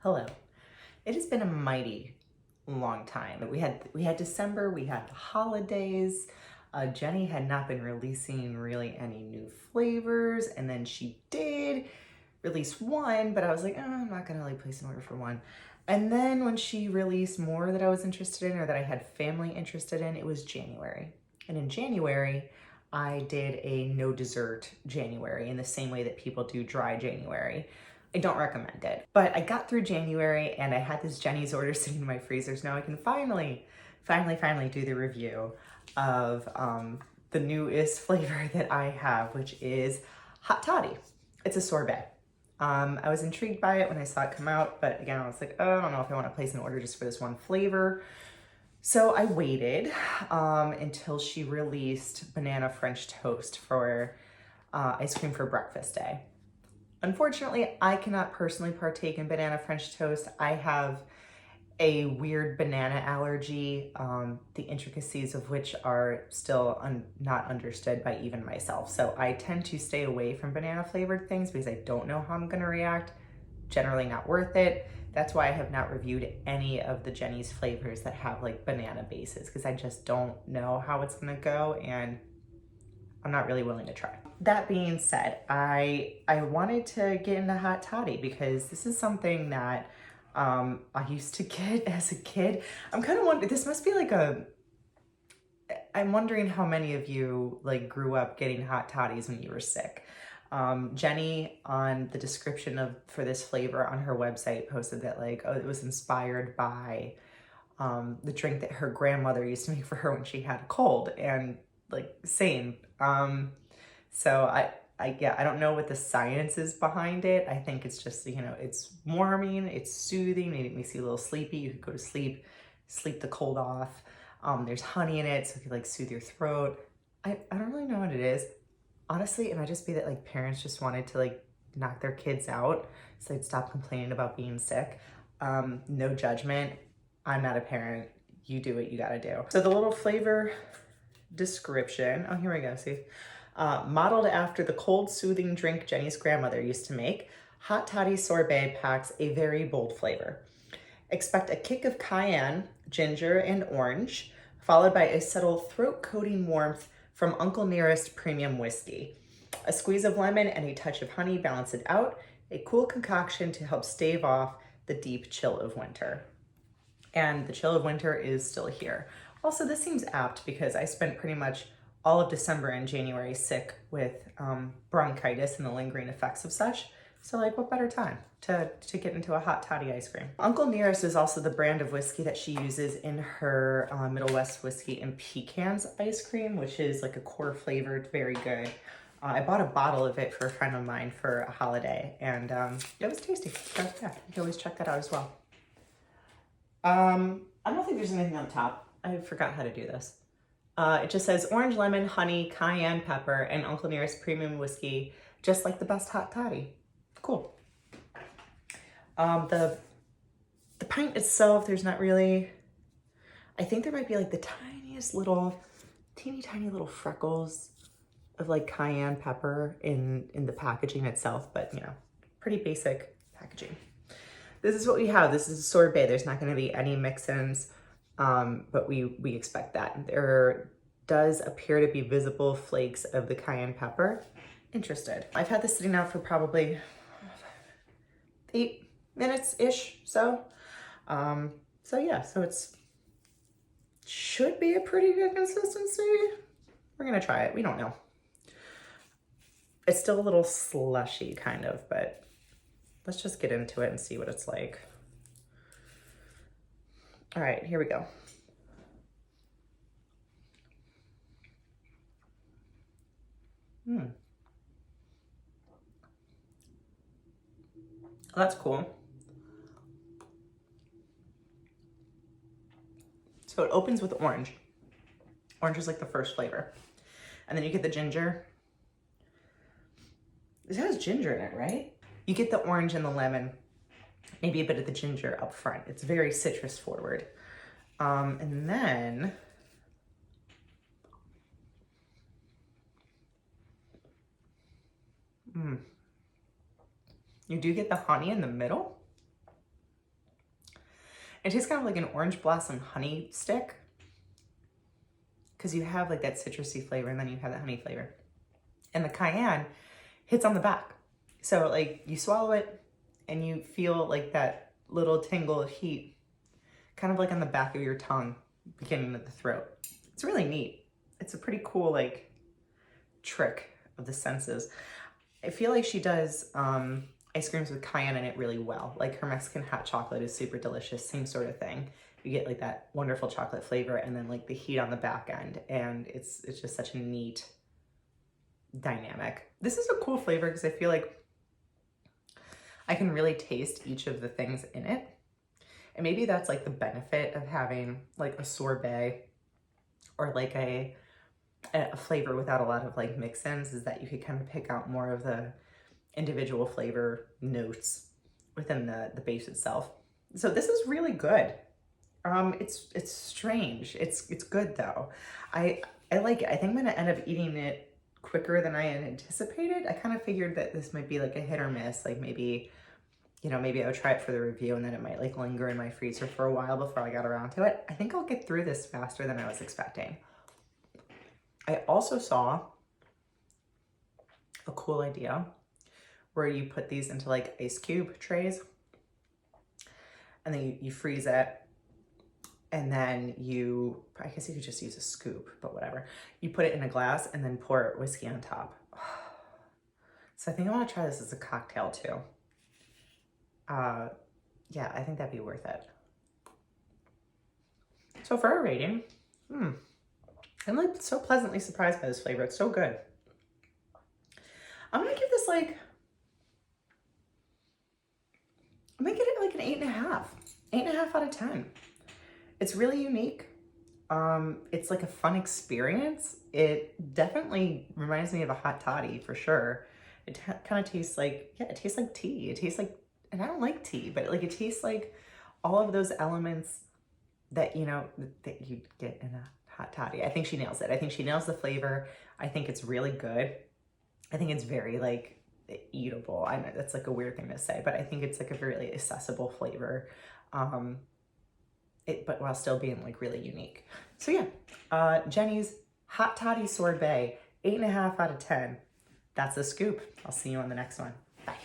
Hello. It has been a mighty long time. We had December, we had the holidays. Jenny had not been releasing really any new flavors, and then she did release one, but I was like, I'm not gonna really place an order for one. And then when she released more that I was interested in or that I had family interested in, it was January. And in January, I did a no dessert January in the same way that people do dry January. I don't recommend it, but I got through January and I had this Jenny's order sitting in my freezers. Now I can finally do the review of the newest flavor that I have, which is hot toddy. It's a sorbet. I was intrigued by it when I saw it come out, but again, I was like, oh, I don't know if I want to place an order just for this one flavor. So I waited until she released banana French toast for ice cream for breakfast day. Unfortunately, I cannot personally partake in banana French toast. I have a weird banana allergy, the intricacies of which are still not understood by even myself. So I tend to stay away from banana flavored things because I don't know how I'm gonna react. Generally not worth it. That's why I have not reviewed any of the Jenny's flavors that have like banana bases, because I just don't know how it's gonna go and I'm not really willing to try. That being said, I wanted to get into hot toddy because this is something that I used to get as a kid. I'm kind of wondering, this must be like I'm wondering how many of you like grew up getting hot toddies when you were sick. Jenny on the description for this flavor on her website posted that like, oh, it was inspired by the drink that her grandmother used to make for her when she had a cold, and like same. So I don't know what the science is behind it. I think it's just, it's warming, it's soothing, it makes you a little sleepy. You could go to sleep the cold off. There's honey in it, so it could like soothe your throat. I don't really know what it is. Honestly, it might just be that like parents just wanted to like knock their kids out so they'd stop complaining about being sick. No judgment. I'm not a parent. You do what you gotta do. So the little flavor description, oh, here we go, see? Modeled after the cold, soothing drink Jenny's grandmother used to make, hot toddy sorbet packs a very bold flavor. Expect a kick of cayenne, ginger, and orange, followed by a subtle throat-coating warmth from Uncle Nearest premium whiskey. A squeeze of lemon and a touch of honey balance it out, a cool concoction to help stave off the deep chill of winter. And the chill of winter is still here. Also, this seems apt because I spent pretty much all of December and January sick with bronchitis and the lingering effects of such. So like, what better time to get into a hot toddy ice cream? Uncle Nearest is also the brand of whiskey that she uses in her Middle West whiskey and pecans ice cream, which is like a core flavored, very good. I bought a bottle of it for a friend of mine for a holiday, and it was tasty. So yeah, you can always check that out as well. I don't think there's anything on top. I forgot how to do this. It just says orange, lemon, honey, cayenne pepper, and Uncle Nearest premium whiskey, just like the best hot toddy. Cool. The pint itself, there's not really, I think there might be like the tiniest little, teeny tiny little freckles of like cayenne pepper in the packaging itself, but pretty basic packaging. This is what we have. This is a sorbet. There's not going to be any mix-ins, but we expect that. There does appear to be visible flakes of the cayenne pepper. Interested. I've had this sitting out for probably 8 minutes-ish, so. So it's should be a pretty good consistency. We're gonna try it. We don't know. It's still a little slushy, kind of, but let's just get into it and see what it's like. All right, here we go. Oh, that's cool. So it opens with orange. Orange is like the first flavor. And then you get the ginger. This has ginger in it, right? You get the orange and the lemon, maybe a bit of the ginger up front. It's very citrus forward. And then you do get the honey in the middle. It tastes kind of like an orange blossom honey stick, because you have like that citrusy flavor and then you have that honey flavor. And the cayenne hits on the back. So like you swallow it and you feel like that little tingle of heat kind of like on the back of your tongue, beginning of the throat. It's really neat. It's a pretty cool like trick of the senses. I feel like she does ice creams with cayenne in it really well. Like her Mexican hot chocolate is super delicious, same sort of thing. You get like that wonderful chocolate flavor and then like the heat on the back end, and it's just such a neat dynamic. This is a cool flavor because I feel like I can really taste each of the things in it. And maybe that's like the benefit of having like a sorbet or like a flavor without a lot of like mix-ins, is that you could kind of pick out more of the individual flavor notes within the base itself. So this is really good. It's strange. It's good though. I like it. I think I'm gonna end up eating it quicker than I had anticipated. I kind of figured that this might be like a hit or miss. Like maybe, you know, maybe I would try it for the review and then it might like linger in my freezer for a while before I got around to it. I think I'll get through this faster than I was expecting. I also saw a cool idea where you put these into like ice cube trays and then you freeze it, and then I guess you could just use a scoop, but whatever. You put it in a glass and then pour whiskey on top. So I think I want to try this as a cocktail too. Yeah, I think that'd be worth it. So for a rating, I'm like so pleasantly surprised by this flavor. It's so good. I'm gonna give this like, I'm gonna give it like an 8.5. 8.5 out of 10. It's really unique. It's like a fun experience. It definitely reminds me of a hot toddy for sure. It kind of tastes like, yeah, it tastes like tea. It tastes like, and I don't like tea, but like it tastes like all of those elements that, you know, that you get in a hot toddy. I think she nails it. I think she nails the flavor. I think it's really good. I think it's very like eatable. I know that's like a weird thing to say, but I think it's like a very accessible flavor. But while still being like really unique. So yeah, Jeni's Hot Toddy Sorbet, 8.5 out of 10. That's a scoop. I'll see you on the next one. Bye.